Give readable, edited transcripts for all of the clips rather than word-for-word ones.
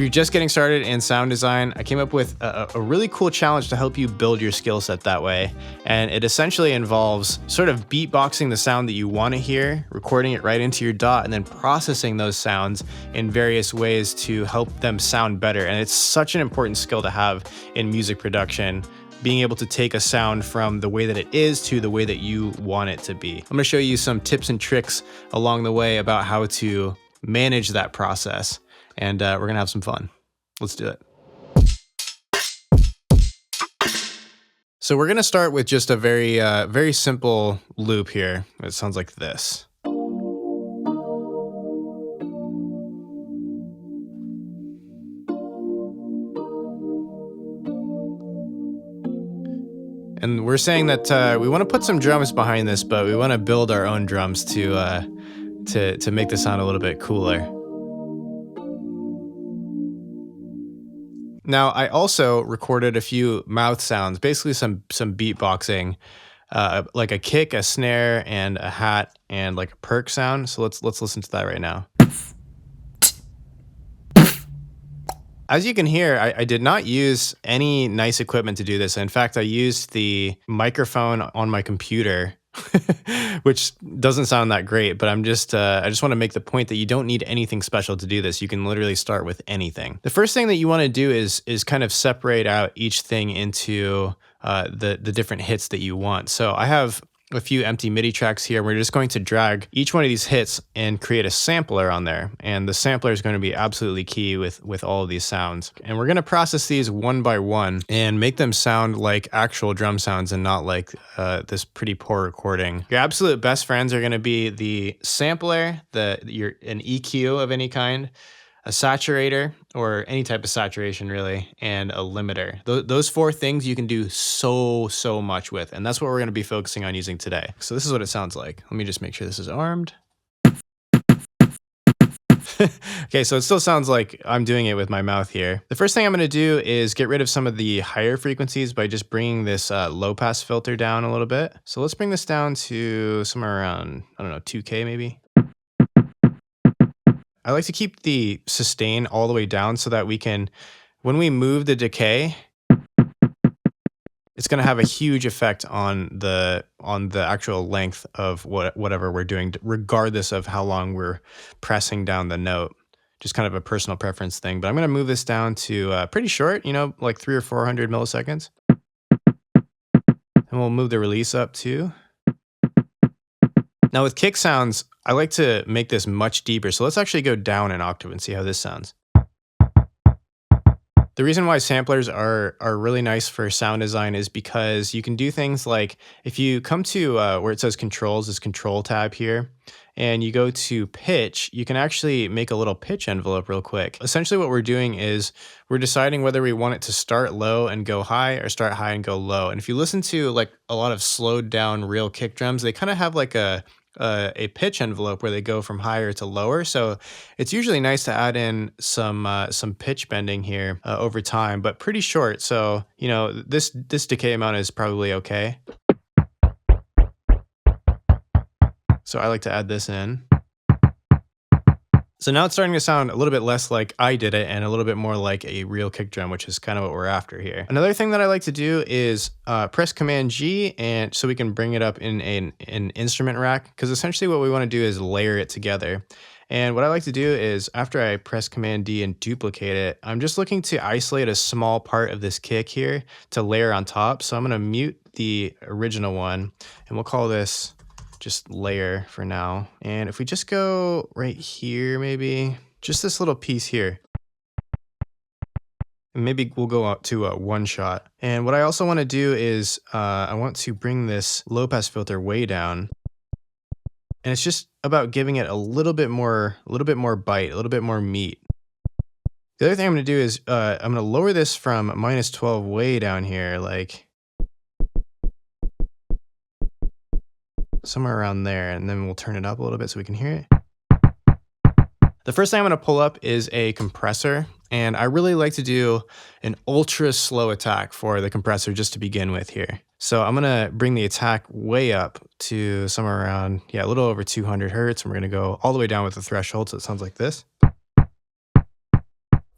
If you're just getting started in sound design, I came up with a really cool challenge to help you build your skill set that way. And it essentially involves sort of beatboxing the sound that you want to hear, recording it right into your DAW, and then processing those sounds in various ways to help them sound better. And it's such an important skill to have in music production, being able to take a sound from the way that it is to the way that you want it to be. I'm gonna show you some tips and tricks along the way about how to manage that process. And we're gonna have some fun. Let's do it. So we're gonna start with just a very simple loop here. It sounds like this. And we're saying that we want to put some drums behind this, but we want to build our own drums to make the sound a little bit cooler. Now, I also recorded a few mouth sounds, basically some beatboxing, like a kick, a snare, and a hat, and like a perk sound. So let's listen to that right now. As you can hear, I did not use any nice equipment to do this. In fact, I used the microphone on my computer, which doesn't sound that great, but I just want to make the point that you don't need anything special to do this. You can literally start with anything. The first thing that you want to do is kind of separate out each thing into the different hits that you want. So I have a few empty MIDI tracks here. We're just going to drag each one of these hits and create a sampler on there. And the sampler is going to be absolutely key with all of these sounds. And we're going to process these one by one and make them sound like actual drum sounds and not like this pretty poor recording. Your absolute best friends are going to be the sampler, an EQ of any kind, a saturator, or any type of saturation really, and a limiter. Those four things you can do so much with, and that's what we're going to be focusing on using today. So this is what it sounds like. Let me just make sure this is armed. Okay, so it still sounds like I'm doing it with my mouth here. The first thing I'm going to do is get rid of some of the higher frequencies by just bringing this low pass filter down a little bit. So let's bring this down to somewhere around, I don't know, 2K maybe. I like to keep the sustain all the way down so that we can, when we move the decay, it's going to have a huge effect on the actual length of whatever we're doing, regardless of how long we're pressing down the note. Just kind of a personal preference thing. But I'm going to move this down to pretty short, like 300 or 400 milliseconds. And we'll move the release up too. Now with kick sounds, I like to make this much deeper. So let's actually go down an octave and see how this sounds. The reason why samplers are really nice for sound design is because you can do things like, if you come to where it says controls, this control tab here, and you go to pitch, you can actually make a little pitch envelope real quick. Essentially what we're doing is we're deciding whether we want it to start low and go high or start high and go low. And if you listen to like a lot of slowed down real kick drums, they kind of have like a pitch envelope where they go from higher to lower. So it's usually nice to add in some pitch bending here over time, but pretty short. So, this decay amount is probably okay. So I like to add this in. So now it's starting to sound a little bit less like I did it and a little bit more like a real kick drum, which is kind of what we're after here. Another thing that I like to do is press Command G, and so we can bring it up in an instrument rack, because essentially what we want to do is layer it together. And what I like to do is after I press Command D and duplicate it, I'm just looking to isolate a small part of this kick here to layer on top. So I'm going to mute the original one, and we'll call this just layer for now. And if we just go right here, maybe just this little piece here, and maybe we'll go out to a one shot. And what I also want to do is I want to bring this low pass filter way down, and it's just about giving it a little bit more bite, a little bit more meat. The other thing I'm going to do is I'm going to lower this from -12 way down here, like somewhere around there, and then we'll turn it up a little bit so we can hear it. The first thing I'm going to pull up is a compressor, and I really like to do an ultra slow attack for the compressor just to begin with here. So I'm going to bring the attack way up to somewhere around, a little over 200 hertz, and we're going to go all the way down with the threshold so it sounds like this.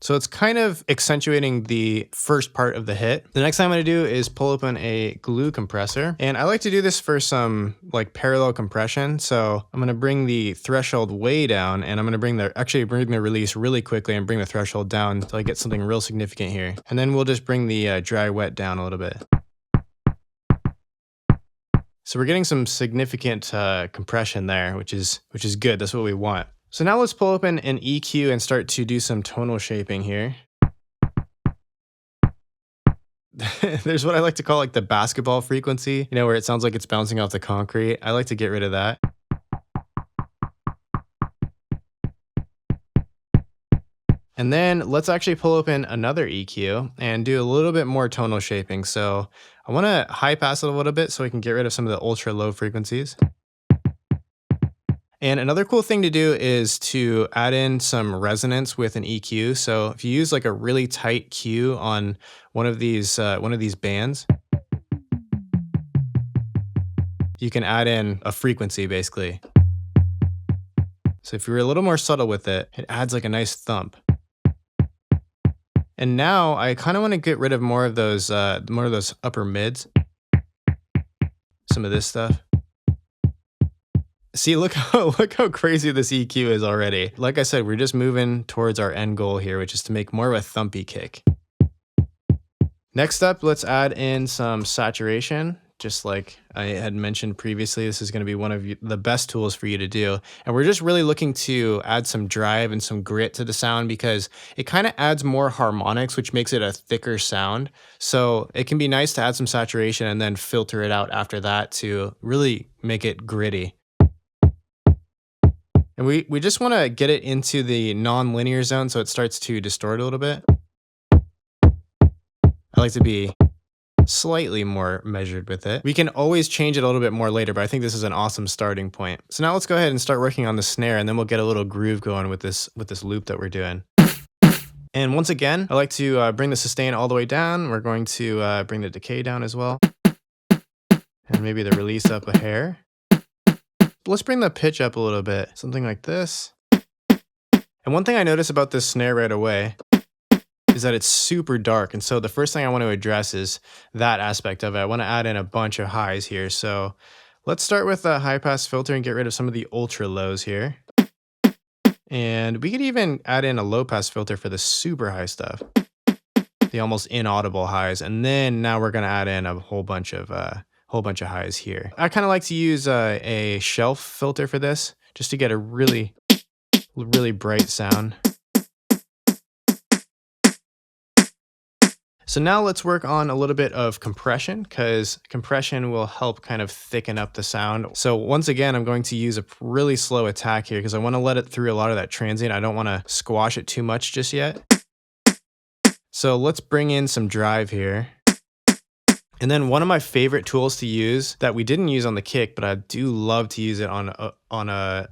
So it's kind of accentuating the first part of the hit. The next thing I'm gonna do is pull open a glue compressor. And I like to do this for some like parallel compression. So I'm gonna bring the threshold way down, and I'm gonna bring the release really quickly and bring the threshold down until I get something real significant here. And then we'll just bring the dry wet down a little bit. So we're getting some significant compression there, which is good. That's what we want. So now let's pull open an EQ and start to do some tonal shaping here. There's what I like to call like the basketball frequency, you know, where it sounds like it's bouncing off the concrete. I like to get rid of that. And then let's actually pull open another EQ and do a little bit more tonal shaping. So I want to high pass it a little bit so we can get rid of some of the ultra low frequencies. And another cool thing to do is to add in some resonance with an EQ. So if you use like a really tight Q on one of these bands, you can add in a frequency basically. So if you're a little more subtle with it, it adds like a nice thump. And now I kind of want to get rid of more of those upper mids, some of this stuff. See, look how crazy this EQ is already. Like I said, we're just moving towards our end goal here, which is to make more of a thumpy kick. Next up, let's add in some saturation. Just like I had mentioned previously, this is going to be one of the best tools for you to do. And we're just really looking to add some drive and some grit to the sound because it kind of adds more harmonics, which makes it a thicker sound. So it can be nice to add some saturation and then filter it out after that to really make it gritty. And we just want to get it into the non-linear zone so it starts to distort a little bit. I like to be slightly more measured with it. We can always change it a little bit more later, but I think this is an awesome starting point. So now let's go ahead and start working on the snare, and then we'll get a little groove going with this loop that we're doing. And once again, I like to bring the sustain all the way down. We're going to bring the decay down as well. And maybe the release up a hair. Let's bring the pitch up a little bit, something like this. And one thing I notice about this snare right away is that it's super dark. And so the first thing I want to address is that aspect of it. I want to add in a bunch of highs here. So let's start with a high pass filter and get rid of some of the ultra lows here. And we could even add in a low pass filter for the super high stuff, the almost inaudible highs. And then now we're going to add in a whole bunch of highs here. I kind of like to use a shelf filter for this just to get a really bright sound. So now let's work on a little bit of compression because compression will help kind of thicken up the sound. So once again, I'm going to use a really slow attack here because I want to let it through a lot of that transient. I don't want to squash it too much just yet. So let's bring in some drive here. And then one of my favorite tools to use that we didn't use on the kick, but I do love to use it on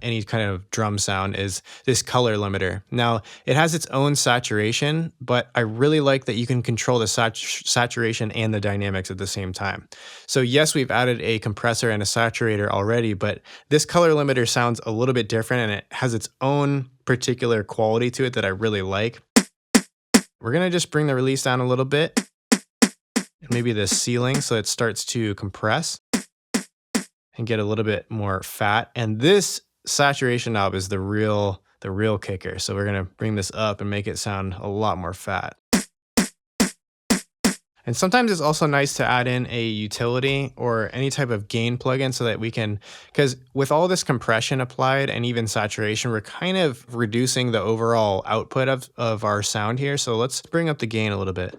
any kind of drum sound is this color limiter. Now, it has its own saturation, but I really like that you can control the saturation and the dynamics at the same time. So yes, we've added a compressor and a saturator already, but this color limiter sounds a little bit different and it has its own particular quality to it that I really like. We're gonna just bring the release down a little bit. And maybe the ceiling so it starts to compress and get a little bit more fat. And this saturation knob is the real kicker. So we're gonna bring this up and make it sound a lot more fat. And sometimes it's also nice to add in a utility or any type of gain plugin so that we can, because with all this compression applied and even saturation, we're kind of reducing the overall output of our sound here. So let's bring up the gain a little bit.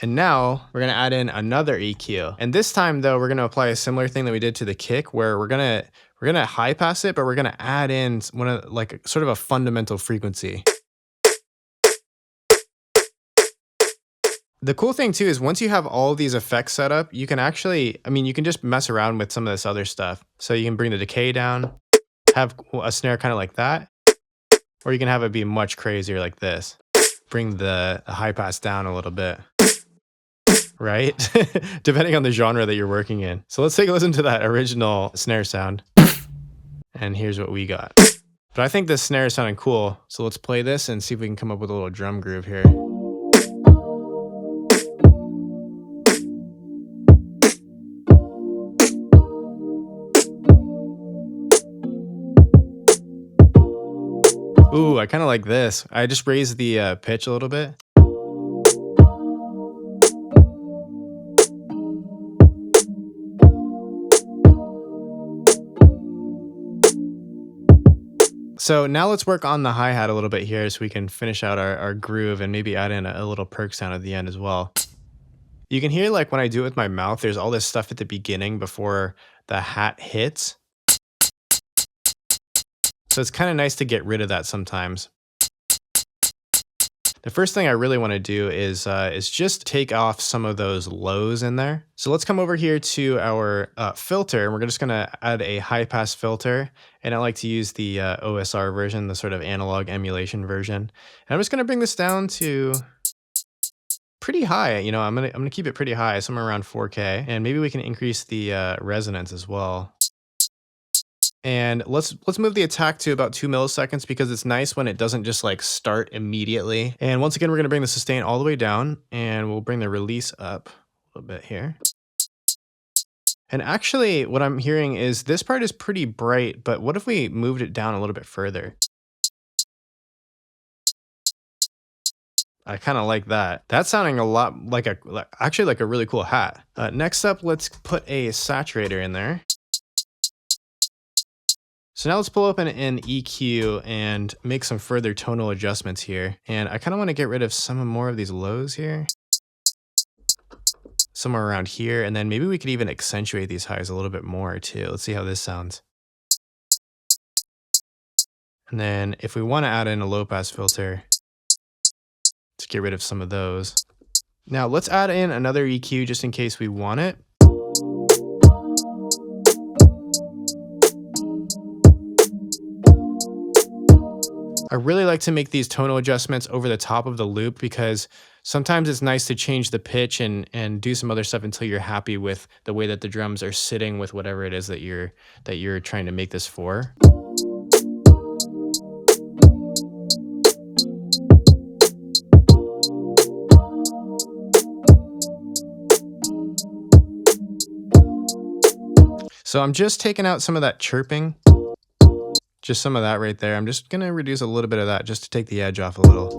And now we're going to add in another EQ. And this time though, we're going to apply a similar thing that we did to the kick where we're going to high pass it, but we're going to add in sort of a fundamental frequency. The cool thing too is once you have all of these effects set up, you can actually, you can just mess around with some of this other stuff. So you can bring the decay down, have a snare kind of like that, or you can have it be much crazier like this. Bring the high pass down a little bit. Right? Depending on the genre that you're working in. So let's take a listen to that original snare sound. And here's what we got. But I think this snare is sounding cool. So let's play this and see if we can come up with a little drum groove here. Ooh, I kind of like this. I just raised the pitch a little bit. So now let's work on the hi-hat a little bit here so we can finish out our groove and maybe add in a little perk sound at the end as well. You can hear like when I do it with my mouth, there's all this stuff at the beginning before the hat hits. So it's kind of nice to get rid of that sometimes. The first thing I really want to do is just take off some of those lows in there. So let's come over here to our filter, and we're just going to add a high pass filter. And I like to use the OSR version, the sort of analog emulation version. And I'm just going to bring this down to pretty high. You know, I'm gonna keep it pretty high, somewhere around 4K, and maybe we can increase the resonance as well. And let's move the attack to about 2 milliseconds because it's nice when it doesn't just like start immediately. And once again, we're gonna bring the sustain all the way down, and we'll bring the release up a little bit here. And actually, what I'm hearing is this part is pretty bright, but what if we moved it down a little bit further? I kind of like that. That's sounding a lot like actually like a really cool hat. Next up, let's put a saturator in there. So now let's pull up an EQ and make some further tonal adjustments here. And I kind of want to get rid of some more of these lows here. Somewhere around here. And then maybe we could even accentuate these highs a little bit more too. Let's see how this sounds. And then if we want to add in a low pass filter to get rid of some of those. Now let's add in another EQ just in case we want it. I really like to make these tonal adjustments over the top of the loop because sometimes it's nice to change the pitch and do some other stuff until you're happy with the way that the drums are sitting with whatever it is that you're trying to make this for. So I'm just taking out some of that chirping. Just some of that right there. I'm just gonna reduce a little bit of that just to take the edge off a little.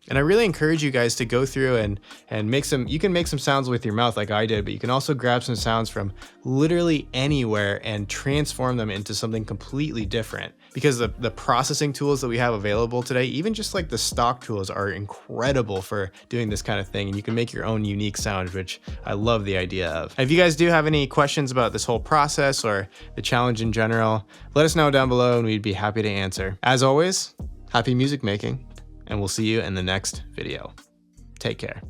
And I really encourage you guys to go through and make some, you can make some sounds with your mouth like I did, but you can also grab some sounds from literally anywhere and transform them into something completely different. Because the processing tools that we have available today, even just like the stock tools, are incredible for doing this kind of thing. And you can make your own unique sound, which I love the idea of. If you guys do have any questions about this whole process or the challenge in general, let us know down below and we'd be happy to answer. As always, happy music making. And we'll see you in the next video. Take care.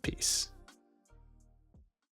Peace.